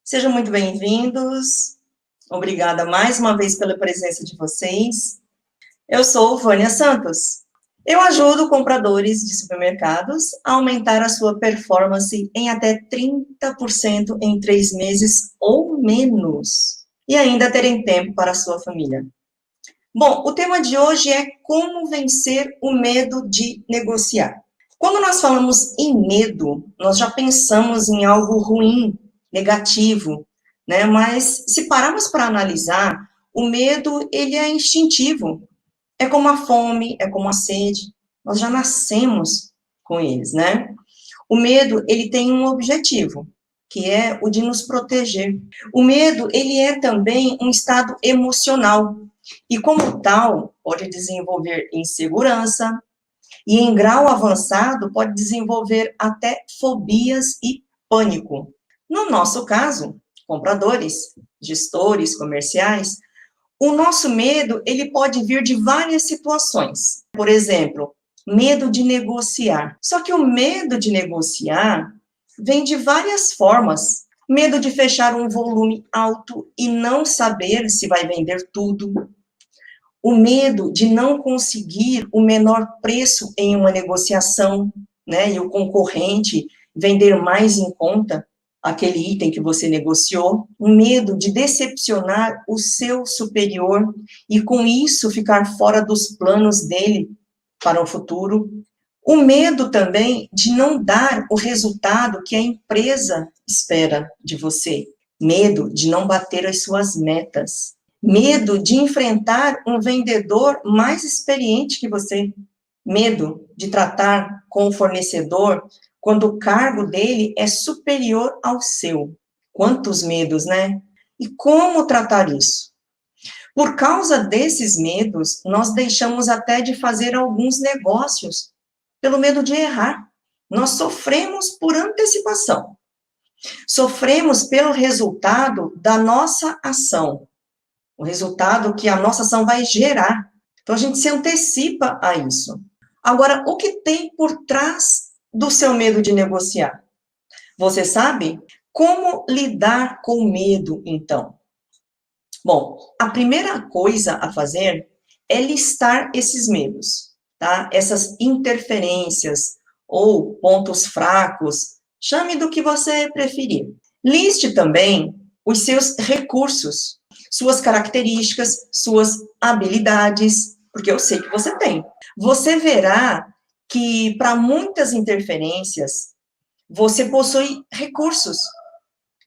Sejam muito bem-vindos. Obrigada mais uma vez pela presença de vocês. Eu sou Vânia Santos. Eu ajudo compradores de supermercados a aumentar a sua performance em até 30% em 3 meses ou menos, e ainda terem tempo para a sua família. Bom, o tema de hoje é como vencer o medo de negociar. Quando nós falamos em medo, nós já pensamos em algo ruim, negativo, né? Mas se pararmos para analisar, o medo, ele é instintivo. É como a fome, é como a sede. Nós já nascemos com eles, né? O medo, ele tem um objetivo, que é o de nos proteger. O medo, ele é também um estado emocional. E como tal, pode desenvolver insegurança, e em grau avançado pode desenvolver até fobias e pânico. No nosso caso, compradores, gestores comerciais, o nosso medo, ele pode vir de várias situações. Por exemplo, medo de negociar. Só que o medo de negociar vem de várias formas. Medo de fechar um volume alto e não saber se vai vender tudo. O medo de não conseguir o menor preço em uma negociação, né, e o concorrente vender mais em conta aquele item que você negociou, o medo de decepcionar o seu superior e com isso ficar fora dos planos dele para o futuro. O medo também de não dar o resultado que a empresa espera de você. Medo de não bater as suas metas. Medo de enfrentar um vendedor mais experiente que você. Medo de tratar com o fornecedor quando o cargo dele é superior ao seu. Quantos medos, né? E como tratar isso? Por causa desses medos, nós deixamos até de fazer alguns negócios, pelo medo de errar. Nós sofremos por antecipação. Sofremos pelo resultado da nossa ação, o resultado que a nossa ação vai gerar. Então, a gente se antecipa a isso. Agora, o que tem por trás do seu medo de negociar? Você sabe? Como lidar com o medo, então? Bom, a primeira coisa a fazer é listar esses medos, tá? Essas interferências ou pontos fracos, chame do que você preferir. Liste também os seus recursos, suas características, suas habilidades, porque eu sei que você tem. Você verá que para muitas interferências, você possui recursos.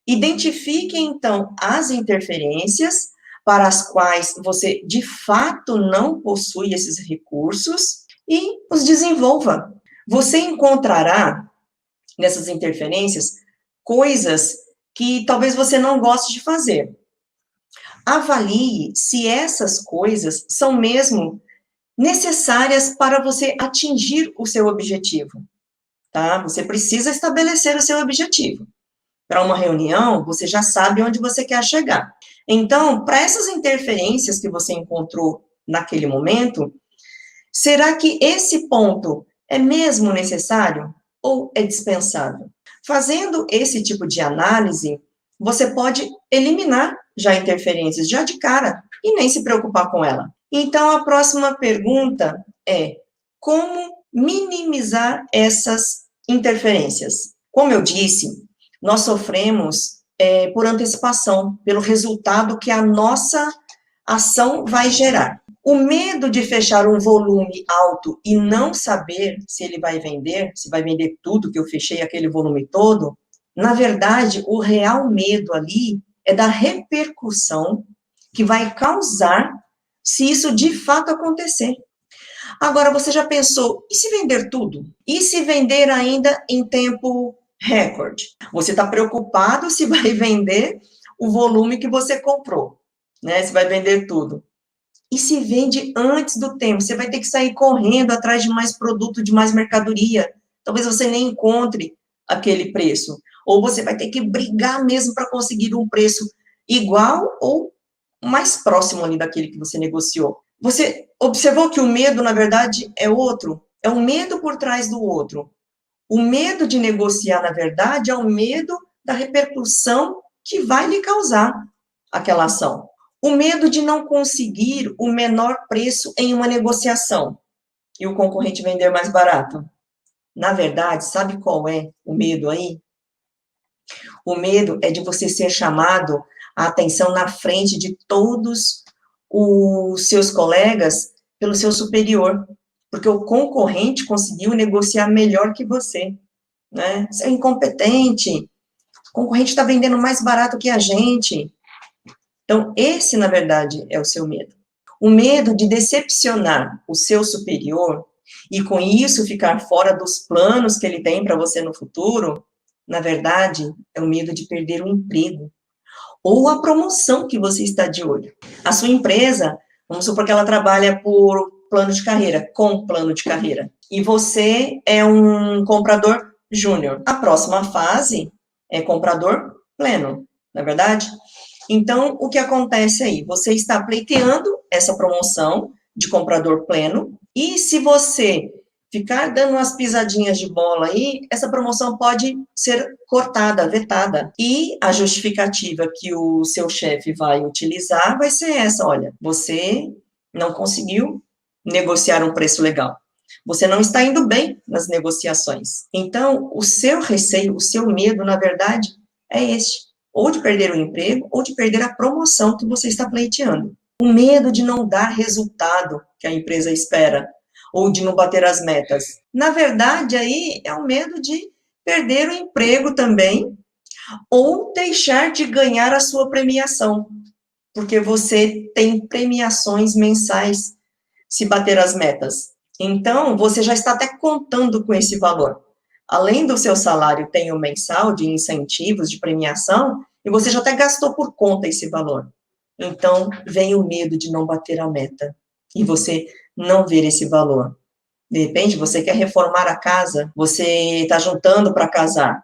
Identifique, então, as interferências para as quais você, de fato, não possui esses recursos e os desenvolva. Você encontrará, nessas interferências, coisas que talvez você não goste de fazer. Avalie se essas coisas são mesmo necessárias para você atingir o seu objetivo, tá? Você precisa estabelecer o seu objetivo. Para uma reunião, você já sabe onde você quer chegar. Então, para essas interferências que você encontrou naquele momento, será que esse ponto é mesmo necessário ou é dispensável? Fazendo esse tipo de análise, você pode eliminar já interferências já de cara e nem se preocupar com ela. Então, a próxima pergunta é: como minimizar essas interferências? Como eu disse, nós sofremos por antecipação, pelo resultado que a nossa ação vai gerar. O medo de fechar um volume alto e não saber se ele vai vender, se vai vender tudo que eu fechei, aquele volume todo, na verdade, o real medo ali é da repercussão que vai causar se isso de fato acontecer. Agora, você já pensou, e se vender tudo? E se vender ainda em tempo recorde? Você está preocupado se vai vender o volume que você comprou, né? Se vai vender tudo. E se vende antes do tempo? Você vai ter que sair correndo atrás de mais produto, de mais mercadoria. Talvez você nem encontre aquele preço. Ou você vai ter que brigar mesmo para conseguir um preço igual ou mais próximo ali daquele que você negociou. Você observou que o medo, na verdade, é outro? É um medo por trás do outro. O medo de negociar, na verdade, é o medo da repercussão que vai lhe causar aquela ação. O medo de não conseguir o menor preço em uma negociação e o concorrente vender mais barato. Na verdade, sabe qual é o medo aí? O medo é de você ser chamado a atenção na frente de todos os seus colegas pelo seu superior, porque o concorrente conseguiu negociar melhor que você, né? Você é incompetente, o concorrente está vendendo mais barato que a gente. Então, esse, na verdade, é o seu medo. O medo de decepcionar o seu superior e, com isso, ficar fora dos planos que ele tem para você no futuro, na verdade, é o medo de perder o emprego ou a promoção que você está de olho. A sua empresa, vamos supor que ela trabalha por plano de carreira, com plano de carreira, e você é um comprador júnior. A próxima fase é comprador pleno, não é verdade? Então, o que acontece aí? Você está pleiteando essa promoção de comprador pleno, e se você ficar dando umas pisadinhas de bola aí, essa promoção pode ser cortada, vetada. E a justificativa que o seu chefe vai utilizar vai ser essa: olha, você não conseguiu negociar um preço legal. Você não está indo bem nas negociações. Então, o seu receio, o seu medo, na verdade, é este: ou de perder o emprego, ou de perder a promoção que você está pleiteando. O medo de não dar resultado que a empresa espera, ou de não bater as metas. Na verdade, aí é o medo de perder o emprego também, ou deixar de ganhar a sua premiação, porque você tem premiações mensais se bater as metas. Então, você já está até contando com esse valor. Além do seu salário, tem o mensal de incentivos, de premiação, e você já até gastou por conta esse valor. Então, vem o medo de não bater a meta, e você não ver esse valor. De repente, você quer reformar a casa, você está juntando para casar,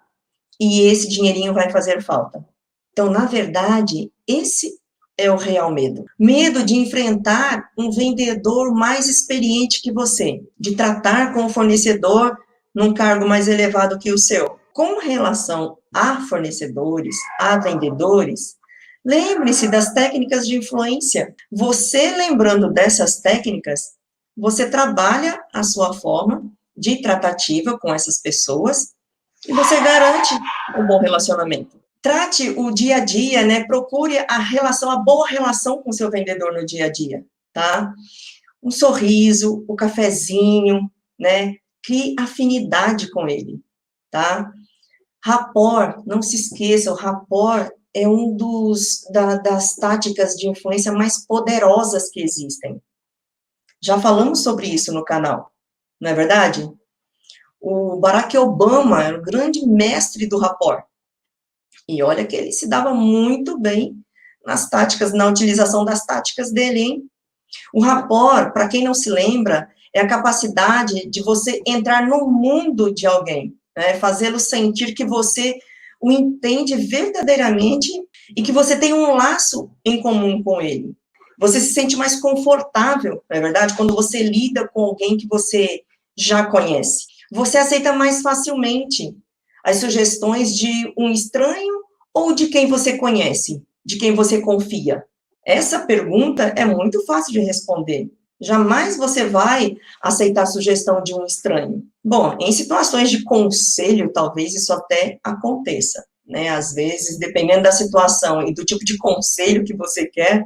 e esse dinheirinho vai fazer falta. Então, na verdade, esse é o real medo. Medo de enfrentar um vendedor mais experiente que você, de tratar com o fornecedor num cargo mais elevado que o seu. Com relação a fornecedores, a vendedores, lembre-se das técnicas de influência. Você, lembrando dessas técnicas, você trabalha a sua forma de tratativa com essas pessoas e você garante um bom relacionamento. Trate o dia a dia, né? Procure a boa relação com o seu vendedor no dia a dia, tá? Um sorriso, o cafezinho, né? Crie afinidade com ele, tá? Rapport, não se esqueça, o rapport é das táticas de influência mais poderosas que existem. Já falamos sobre isso no canal, não é verdade? O Barack Obama era o grande mestre do rapport. E olha que ele se dava muito bem na utilização das táticas dele, hein? O rapport, para quem não se lembra, é a capacidade de você entrar no mundo de alguém, né? Fazê-lo sentir que você o entende verdadeiramente e que você tem um laço em comum com ele. Você se sente mais confortável, não é verdade? Quando você lida com alguém que você já conhece. Você aceita mais facilmente as sugestões de um estranho ou de quem você conhece, de quem você confia? Essa pergunta é muito fácil de responder. Jamais você vai aceitar a sugestão de um estranho. Bom, em situações de conselho, talvez isso até aconteça, né? Às vezes, dependendo da situação e do tipo de conselho que você quer,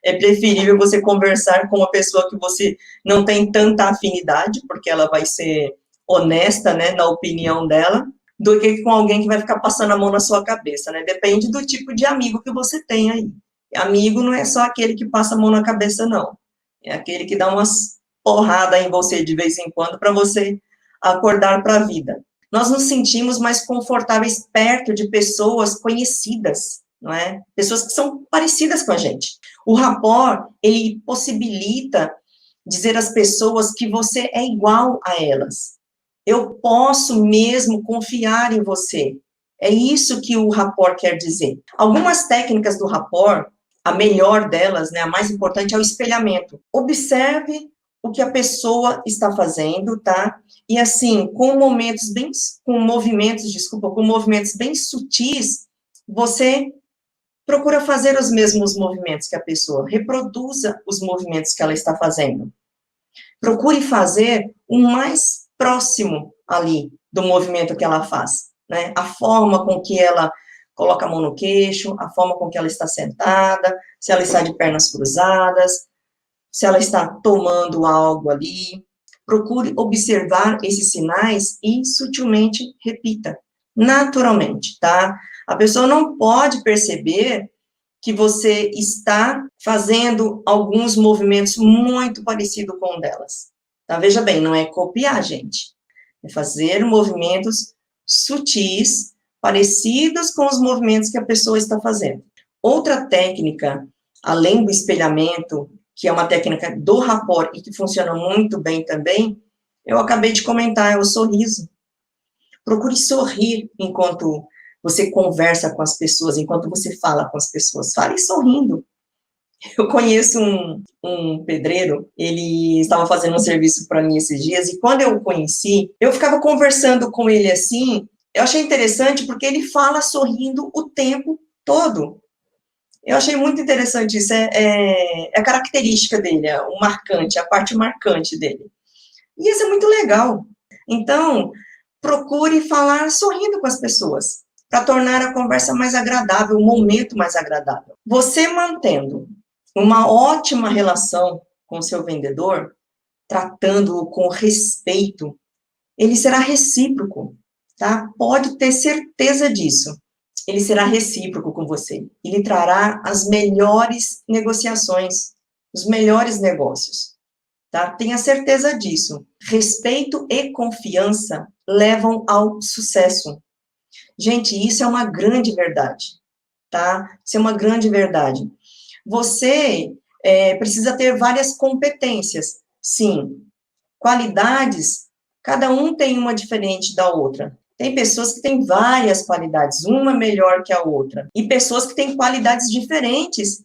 é preferível você conversar com uma pessoa que você não tem tanta afinidade, porque ela vai ser honesta, né, na opinião dela, do que com alguém que vai ficar passando a mão na sua cabeça, né? Depende do tipo de amigo que você tem aí. Amigo não é só aquele que passa a mão na cabeça, não. É aquele que dá umas porradas em você de vez em quando para você acordar para a vida. Nós nos sentimos mais confortáveis perto de pessoas conhecidas, não é? Pessoas que são parecidas com a gente. O rapport, ele possibilita dizer às pessoas que você é igual a elas. Eu posso mesmo confiar em você. É isso que o rapport quer dizer. Algumas técnicas do rapport, a melhor delas, né, a mais importante, é o espelhamento. Observe o que a pessoa está fazendo, tá? E assim, com movimentos bem sutis, você Procura fazer os mesmos movimentos que a pessoa, reproduza os movimentos que ela está fazendo. Procure fazer o mais próximo ali do movimento que ela faz, né? A forma com que ela coloca a mão no queixo, a forma com que ela está sentada, se ela está de pernas cruzadas, se ela está tomando algo ali. Procure observar esses sinais e sutilmente repita, naturalmente, tá? A pessoa não pode perceber que você está fazendo alguns movimentos muito parecidos com o delas. Tá? Veja bem, não é copiar, gente. É fazer movimentos sutis, parecidos com os movimentos que a pessoa está fazendo. Outra técnica, além do espelhamento, que é uma técnica do rapport e que funciona muito bem também, eu acabei de comentar, é o sorriso. Procure sorrir enquanto você conversa com as pessoas, enquanto você fala com as pessoas. Fale sorrindo. Eu conheço um pedreiro, ele estava fazendo um serviço para mim esses dias, e quando eu o conheci, eu ficava conversando com ele assim, eu achei interessante porque ele fala sorrindo o tempo todo. Eu achei muito interessante isso, é a característica dele, é o marcante, a parte marcante dele. E isso é muito legal. Então, procure falar sorrindo com as pessoas, para tornar a conversa mais agradável, o momento mais agradável. Você mantendo uma ótima relação com o seu vendedor, tratando-o com respeito, ele será recíproco, tá? Pode ter certeza disso. Ele será recíproco com você. Ele trará as melhores negociações, os melhores negócios, tá? Tenha certeza disso. Respeito e confiança levam ao sucesso. Gente, isso é uma grande verdade, tá? Isso é uma grande verdade. Você precisa ter várias competências, sim. Qualidades, cada um tem uma diferente da outra. Tem pessoas que têm várias qualidades, uma melhor que a outra. E pessoas que têm qualidades diferentes,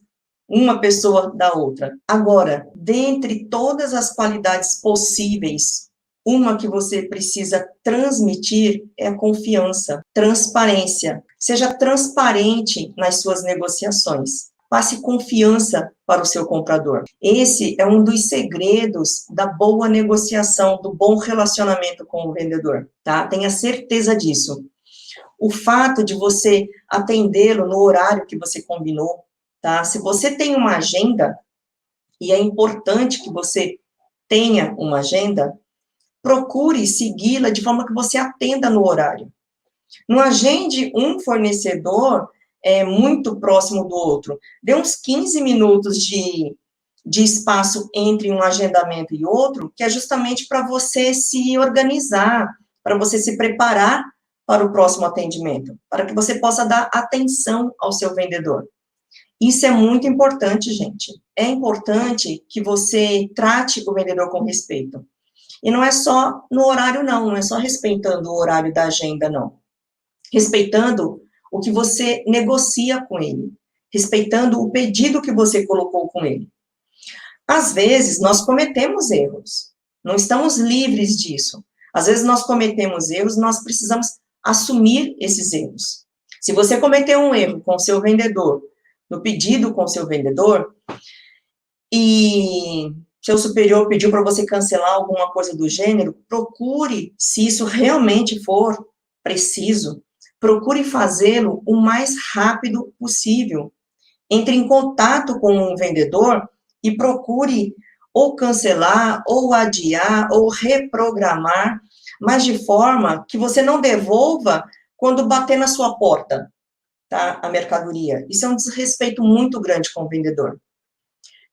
uma pessoa da outra. Agora, dentre todas as qualidades possíveis, uma que você precisa transmitir é a confiança, transparência. Seja transparente nas suas negociações. Passe confiança para o seu comprador. Esse é um dos segredos da boa negociação, do bom relacionamento com o vendedor, tá? Tenha certeza disso. O fato de você atendê-lo no horário que você combinou, tá? Se você tem uma agenda, e é importante que você tenha uma agenda, procure segui-la de forma que você atenda no horário. Não agende um fornecedor muito próximo do outro. Dê uns 15 minutos de espaço entre um agendamento e outro, que é justamente para você se organizar, para você se preparar para o próximo atendimento, para que você possa dar atenção ao seu vendedor. Isso é muito importante, gente. É importante que você trate o vendedor com respeito. E não é só no horário, não é só respeitando o horário da agenda, não. Respeitando o que você negocia com ele, respeitando o pedido que você colocou com ele. Às vezes, nós cometemos erros, não estamos livres disso. Às vezes, nós cometemos erros, nós precisamos assumir esses erros. Se você cometeu um erro com o seu vendedor, no pedido com o seu vendedor, e seu superior pediu para você cancelar alguma coisa do gênero, procure, se isso realmente for preciso, procure fazê-lo o mais rápido possível. Entre em contato com o vendedor e procure ou cancelar, ou adiar, ou reprogramar, mas de forma que você não devolva quando bater na sua porta, tá, a mercadoria. Isso é um desrespeito muito grande com o vendedor.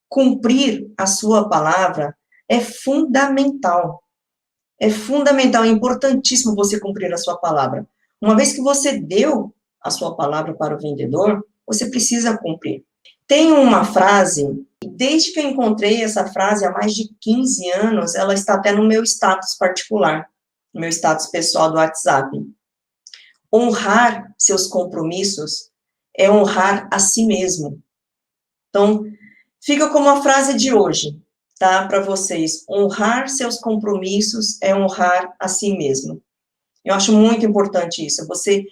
Cumprir a sua palavra é fundamental. É fundamental, é importantíssimo você cumprir a sua palavra. Uma vez que você deu a sua palavra para o vendedor, você precisa cumprir. Tem uma frase, desde que eu encontrei essa frase há mais de 15 anos, ela está até no meu status particular, no meu status pessoal do WhatsApp. Honrar seus compromissos é honrar a si mesmo. Então, fica como a frase de hoje, tá? Para vocês. Honrar seus compromissos é honrar a si mesmo. Eu acho muito importante isso. Você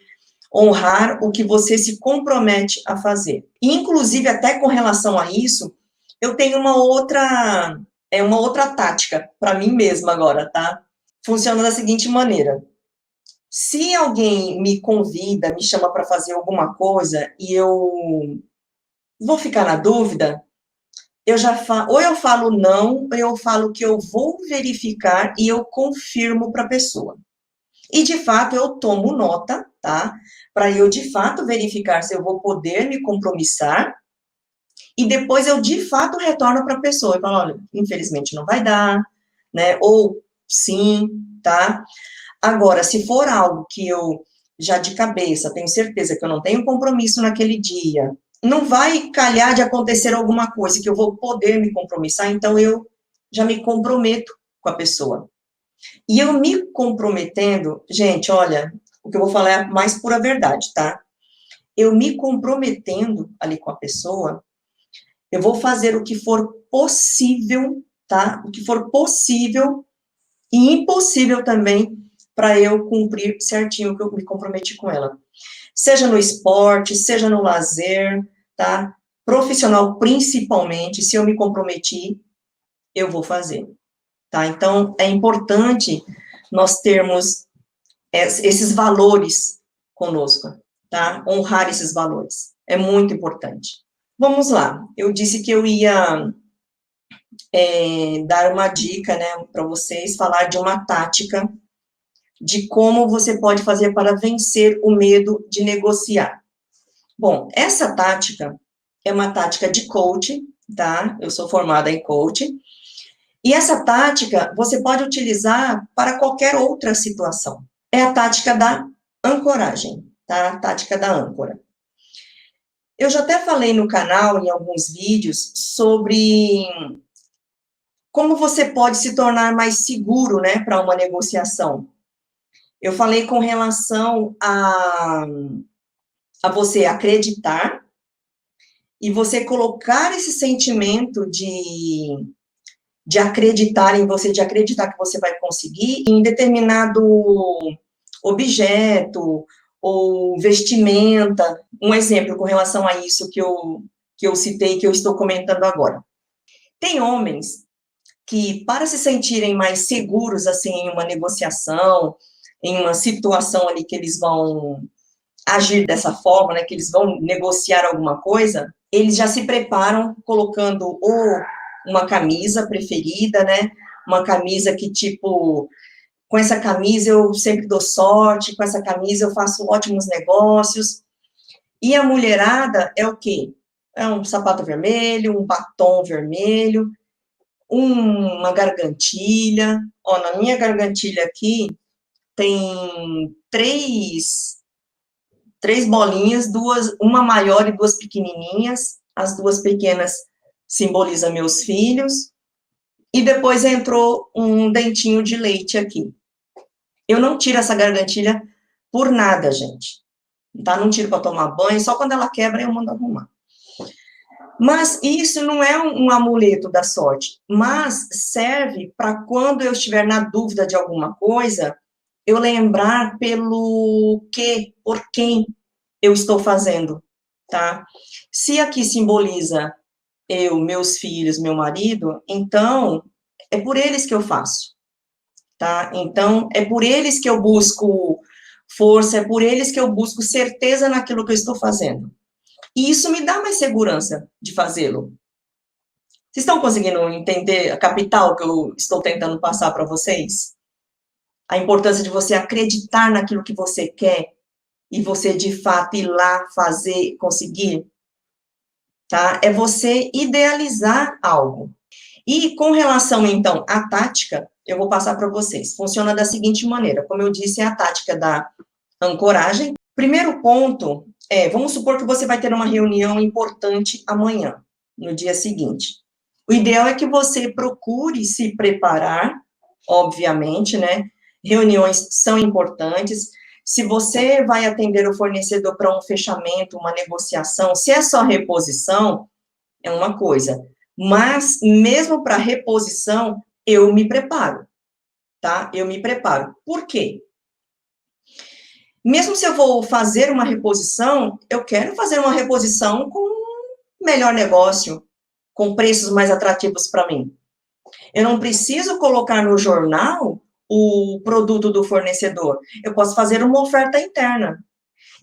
honrar o que você se compromete a fazer. E, inclusive, até com relação a isso, eu tenho uma outra tática para mim mesma agora, tá? Funciona da seguinte maneira. Se alguém me convida, me chama para fazer alguma coisa e eu vou ficar na dúvida, ou eu falo não, ou eu falo que eu vou verificar e eu confirmo para a pessoa. E, de fato, eu tomo nota, tá? Para eu, de fato, verificar se eu vou poder me compromissar. E depois eu, de fato, retorno para a pessoa. E falo, olha, infelizmente não vai dar, né? Ou sim, tá? Agora, se for algo que eu já de cabeça tenho certeza que eu não tenho compromisso naquele dia, não vai calhar de acontecer alguma coisa que eu vou poder me compromissar, então eu já me comprometo com a pessoa. E eu me comprometendo, gente, olha, o que eu vou falar é a mais pura verdade, tá? Eu me comprometendo ali com a pessoa, eu vou fazer o que for possível, tá? O que for possível e impossível também para eu cumprir certinho o que eu me comprometi com ela. Seja no esporte, seja no lazer, tá? Profissional principalmente, se eu me comprometi, eu vou fazer, tá? Então, é importante nós termos esses valores conosco, tá? Honrar esses valores. É muito importante. Vamos lá. Eu disse que eu ia dar uma dica, né, para vocês, falar de uma tática de como você pode fazer para vencer o medo de negociar. Bom, essa tática é uma tática de coaching, tá? Eu sou formada em coaching. E essa tática você pode utilizar para qualquer outra situação. É a tática da ancoragem, tá? A tática da âncora. Eu já até falei no canal, em alguns vídeos, sobre como você pode se tornar mais seguro, né, para uma negociação. Eu falei com relação a você acreditar e você colocar esse sentimento de acreditar em você, de acreditar que você vai conseguir em determinado objeto ou vestimenta. Um exemplo com relação a isso que eu citei, que eu estou comentando agora. Tem homens que, para se sentirem mais seguros, assim, em uma negociação, em uma situação ali que eles vão agir dessa forma, né, que eles vão negociar alguma coisa, eles já se preparam colocando ou uma camisa preferida, né, uma camisa que, tipo, com essa camisa eu sempre dou sorte, com essa camisa eu faço ótimos negócios. E a mulherada é o quê? É um sapato vermelho, um batom vermelho, uma gargantilha. Ó, na minha gargantilha aqui tem três bolinhas, uma maior e duas pequenininhas. As duas pequenas simbolizam meus filhos. E depois entrou um dentinho de leite aqui. Eu não tiro essa gargantilha por nada, gente. Tá? Não tiro para tomar banho, só quando ela quebra eu mando arrumar. Mas isso não é um amuleto da sorte, mas serve para quando eu estiver na dúvida de alguma coisa, eu lembrar por quem eu estou fazendo, tá? Se aqui simboliza eu, meus filhos, meu marido, então é por eles que eu faço, tá? Então é por eles que eu busco força, é por eles que eu busco certeza naquilo que eu estou fazendo. E isso me dá mais segurança de fazê-lo. Vocês estão conseguindo entender a capital que eu estou tentando passar para vocês? A importância de você acreditar naquilo que você quer e você, de fato, ir lá, fazer, conseguir, tá? É você idealizar algo. E com relação, então, à tática, eu vou passar para vocês. Funciona da seguinte maneira. Como eu disse, é a tática da ancoragem. Primeiro ponto vamos supor que você vai ter uma reunião importante amanhã, no dia seguinte. O ideal é que você procure se preparar, obviamente, né? Reuniões são importantes. Se você vai atender o fornecedor para um fechamento, uma negociação, se é só reposição, é uma coisa. Mas, mesmo para reposição, eu me preparo, tá? Eu me preparo. Por quê? Mesmo se eu vou fazer uma reposição, eu quero fazer uma reposição com melhor negócio, com preços mais atrativos para mim. Eu não preciso colocar no jornal o produto do fornecedor. Eu posso fazer uma oferta interna.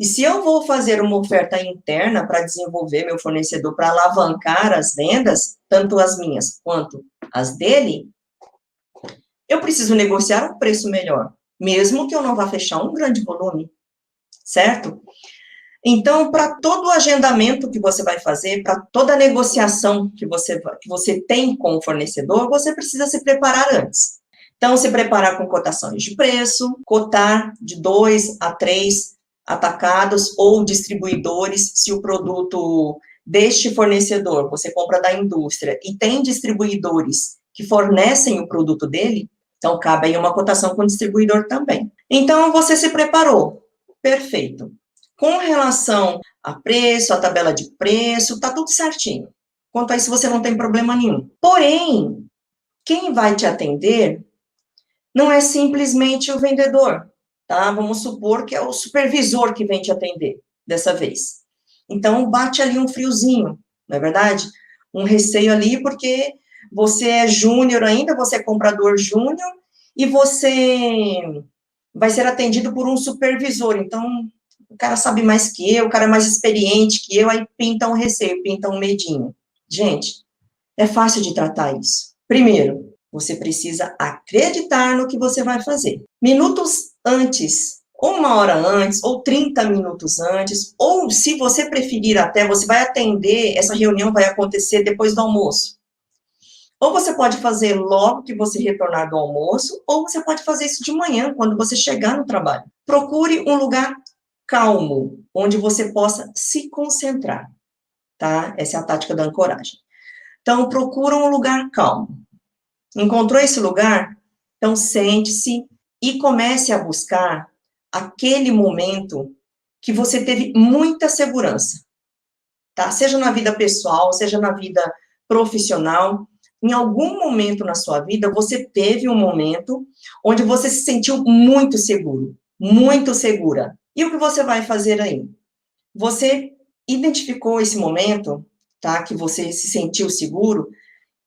E se eu vou fazer uma oferta interna para desenvolver meu fornecedor, para alavancar as vendas, tanto as minhas quanto as dele, eu preciso negociar um preço melhor, mesmo que eu não vá fechar um grande volume, certo? Então, para todo o agendamento que você vai fazer, para toda a negociação que você tem com o fornecedor, você precisa se preparar antes. Então, se preparar com cotações de preço, cotar de 2 a 3 atacados ou distribuidores, se o produto deste fornecedor, você compra da indústria, e tem distribuidores que fornecem o produto dele, então cabe aí uma cotação com o distribuidor também. Então, você se preparou, perfeito. Com relação a preço, a tabela de preço, tá tudo certinho. Quanto a isso, você não tem problema nenhum. Porém, quem vai te atender não é simplesmente o vendedor, tá? Vamos supor que é o supervisor que vem te atender dessa vez. Então, bate ali um friozinho, não é verdade? Um receio ali, porque você é júnior ainda, você é comprador júnior, e você vai ser atendido por um supervisor. Então, o cara sabe mais que eu, o cara é mais experiente que eu, aí pinta um receio, pinta um medinho. Gente, é fácil de tratar isso. Primeiro, você precisa acreditar no que você vai fazer. Minutos antes, ou 1 hora antes, ou 30 minutos antes, ou se você preferir até, você vai atender, essa reunião vai acontecer depois do almoço. Ou você pode fazer logo que você retornar do almoço, ou você pode fazer isso de manhã, quando você chegar no trabalho. Procure um lugar calmo, onde você possa se concentrar, tá? Essa é a tática da ancoragem. Então, procura um lugar calmo. Encontrou esse lugar? Então, sente-se e comece a buscar aquele momento que você teve muita segurança, tá? Seja na vida pessoal, seja na vida profissional. Em algum momento na sua vida, você teve um momento onde você se sentiu muito seguro, muito segura. E o que você vai fazer aí? Você identificou esse momento, tá? Que você se sentiu seguro.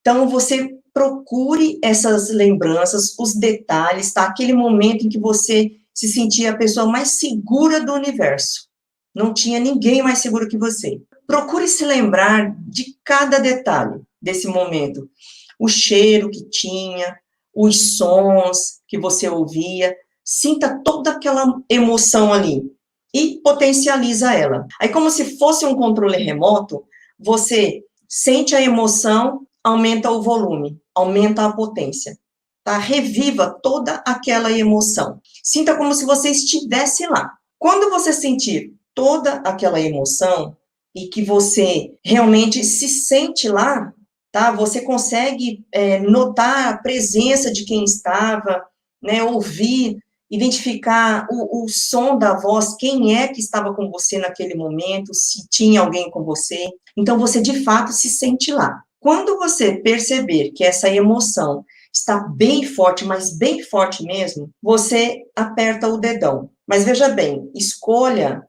Então, você procure essas lembranças, os detalhes, tá? Aquele momento em que você se sentia a pessoa mais segura do universo. Não tinha ninguém mais seguro que você. Procure se lembrar de cada detalhe desse momento. O cheiro que tinha, os sons que você ouvia. Sinta toda aquela emoção ali e potencializa ela. Aí, como se fosse um controle remoto, você sente a emoção, aumenta o volume, aumenta a potência, tá? Reviva toda aquela emoção. Sinta como se você estivesse lá. Quando você sentir toda aquela emoção e que você realmente se sente lá, tá? Você consegue notar a presença de quem estava, né? Ouvir, identificar o som da voz, quem é que estava com você naquele momento, se tinha alguém com você. Então, você, de fato, se sente lá. Quando você perceber que essa emoção está bem forte, mas bem forte mesmo, você aperta o dedão. Mas veja bem, escolha,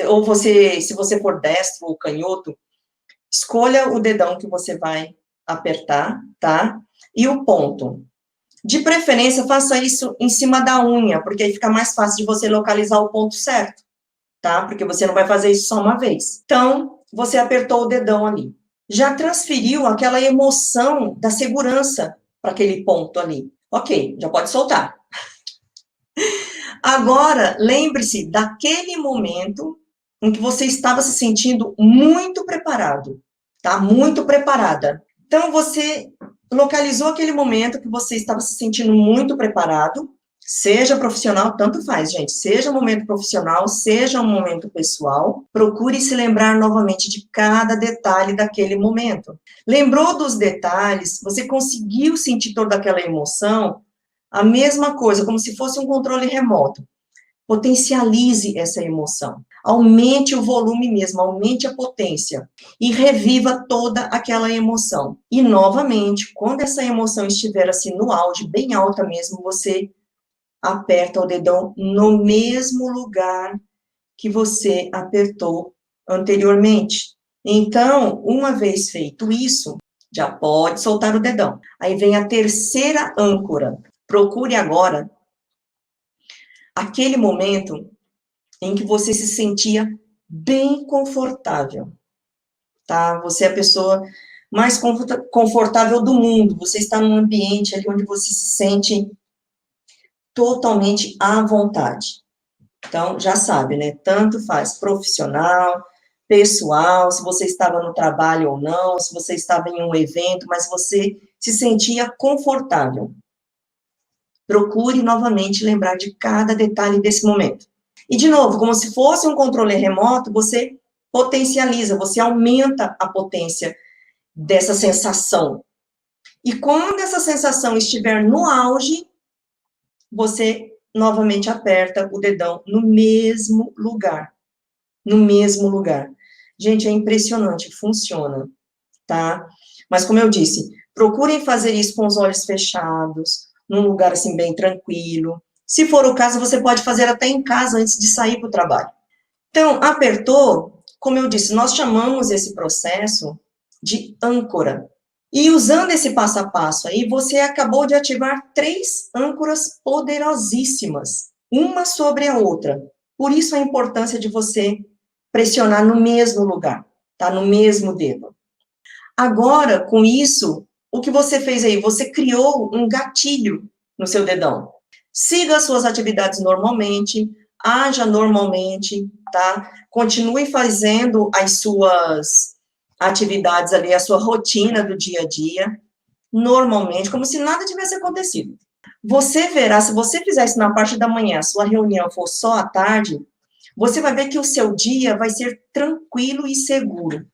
ou você, se você for destro ou canhoto, escolha o dedão que você vai apertar, tá? E o ponto. De preferência, faça isso em cima da unha, porque aí fica mais fácil de você localizar o ponto certo, tá? Porque você não vai fazer isso só uma vez. Então, você apertou o dedão ali. Já transferiu aquela emoção da segurança para aquele ponto ali. Ok, já pode soltar. Agora, lembre-se daquele momento em que você estava se sentindo muito preparado, tá? Muito preparada. Então, você localizou aquele momento que você estava se sentindo muito preparado, seja profissional, tanto faz, gente, seja um momento profissional, seja um momento pessoal, procure se lembrar novamente de cada detalhe daquele momento. Lembrou dos detalhes, você conseguiu sentir toda aquela emoção, a mesma coisa, como se fosse um controle remoto. Potencialize essa emoção, aumente o volume mesmo, aumente a potência e reviva toda aquela emoção. E, novamente, quando essa emoção estiver assim no auge, bem alta mesmo, você aperta o dedão no mesmo lugar que você apertou anteriormente. Então, uma vez feito isso, já pode soltar o dedão. Aí vem a terceira âncora. Procure agora aquele momento em que você se sentia bem confortável, tá? Você é a pessoa mais confortável do mundo. Você está num ambiente ali onde você se sente totalmente à vontade. Então, já sabe, né? Tanto faz profissional, pessoal, se você estava no trabalho ou não, se você estava em um evento, mas você se sentia confortável. Procure novamente lembrar de cada detalhe desse momento. E, de novo, como se fosse um controle remoto, você potencializa, você aumenta a potência dessa sensação. E quando essa sensação estiver no auge, você novamente aperta o dedão no mesmo lugar. No mesmo lugar. Gente, é impressionante, funciona, tá? Mas, como eu disse, procurem fazer isso com os olhos fechados, num lugar, assim, bem tranquilo. Se for o caso, você pode fazer até em casa, antes de sair para o trabalho. Então, apertou, como eu disse, nós chamamos esse processo de âncora. E usando esse passo a passo aí, você acabou de ativar 3 âncoras poderosíssimas, uma sobre a outra. Por isso a importância de você pressionar no mesmo lugar, tá? No mesmo dedo. Agora, com isso, o que você fez aí? Você criou um gatilho no seu dedão. Siga as suas atividades normalmente, haja normalmente, tá? Continue fazendo as suas atividades ali, a sua rotina do dia a dia, normalmente, como se nada tivesse acontecido. Você verá, se você fizer isso na parte da manhã, a sua reunião for só à tarde, você vai ver que o seu dia vai ser tranquilo e seguro.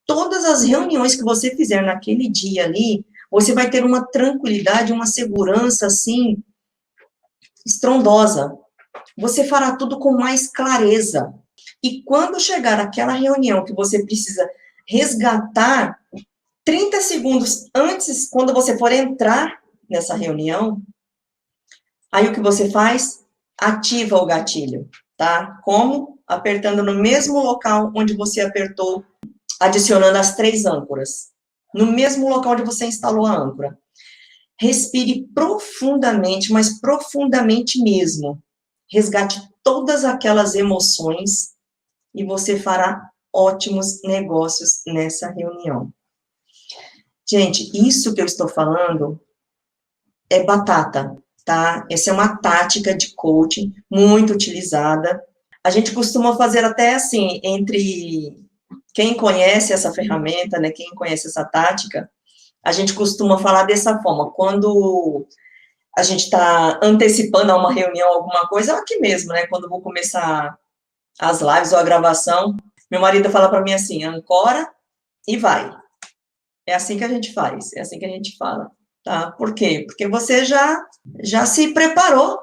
Todas as reuniões que você fizer naquele dia ali, você vai ter uma tranquilidade, uma segurança, assim, estrondosa. Você fará tudo com mais clareza. E quando chegar aquela reunião que você precisa resgatar, 30 segundos antes, quando você for entrar nessa reunião, aí o que você faz? Ativa o gatilho, tá? Como? Apertando no mesmo local onde você apertou, adicionando as 3 âncoras. No mesmo local onde você instalou a âncora. Respire profundamente, mas profundamente mesmo. Resgate todas aquelas emoções e você fará ótimos negócios nessa reunião. Gente, isso que eu estou falando é batata, tá? Essa é uma tática de coaching muito utilizada. A gente costuma fazer até assim, entre quem conhece essa ferramenta, né, quem conhece essa tática, a gente costuma falar dessa forma, quando a gente está antecipando a uma reunião, alguma coisa, aqui mesmo, né, quando eu vou começar as lives ou a gravação, meu marido fala para mim assim, ancora e vai. É assim que a gente faz, é assim que a gente fala, tá? Por quê? Porque você já se preparou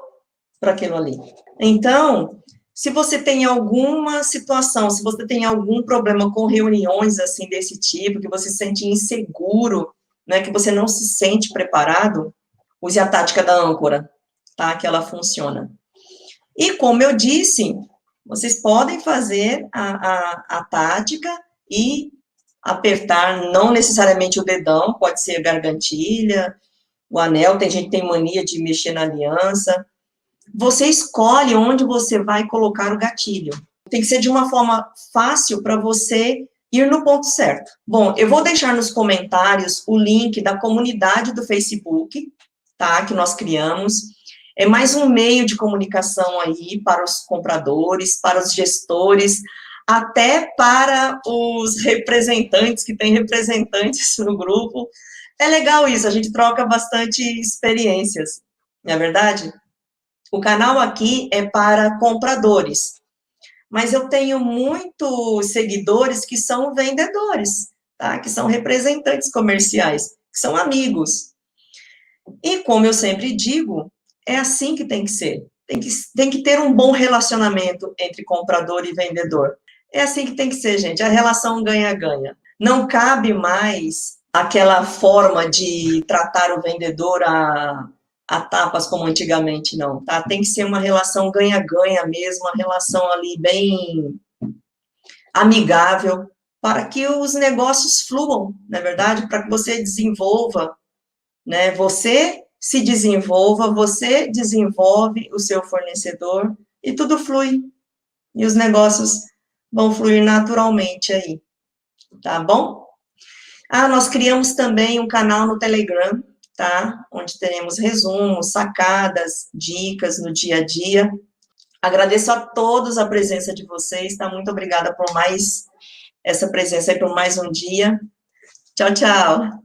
para aquilo ali. Então, se você tem alguma situação, se você tem algum problema com reuniões, assim, desse tipo, que você se sente inseguro, né, que você não se sente preparado, use a tática da âncora, tá? Que ela funciona. E, como eu disse, vocês podem fazer a tática e apertar, não necessariamente o dedão, pode ser a gargantilha, o anel, tem gente que tem mania de mexer na aliança. Você escolhe onde você vai colocar o gatilho. Tem que ser de uma forma fácil para você ir no ponto certo. Bom, eu vou deixar nos comentários o link da comunidade do Facebook, tá, que nós criamos. É mais um meio de comunicação aí para os compradores, para os gestores, até para os representantes, que tem representantes no grupo. É legal isso, a gente troca bastante experiências, não é verdade? O canal aqui é para compradores, mas eu tenho muitos seguidores que são vendedores, tá? Que são representantes comerciais, que são amigos. E, como eu sempre digo, é assim que tem que ser. Tem que ter um bom relacionamento entre comprador e vendedor. É assim que tem que ser, gente. A relação ganha-ganha. Não cabe mais aquela forma de tratar o vendedor a tapas como antigamente, não, tá? Tem que ser uma relação ganha-ganha mesmo, uma relação ali bem amigável, para que os negócios fluam, na verdade, para que você desenvolva, né? Você se desenvolva, você desenvolve o seu fornecedor e tudo flui. E os negócios vão fluir naturalmente aí, tá bom? Ah, nós criamos também um canal no Telegram, tá? Onde teremos resumos, sacadas, dicas no dia a dia. Agradeço a todos a presença de vocês, tá? Muito obrigada por mais essa presença aí, por mais um dia. Tchau, tchau.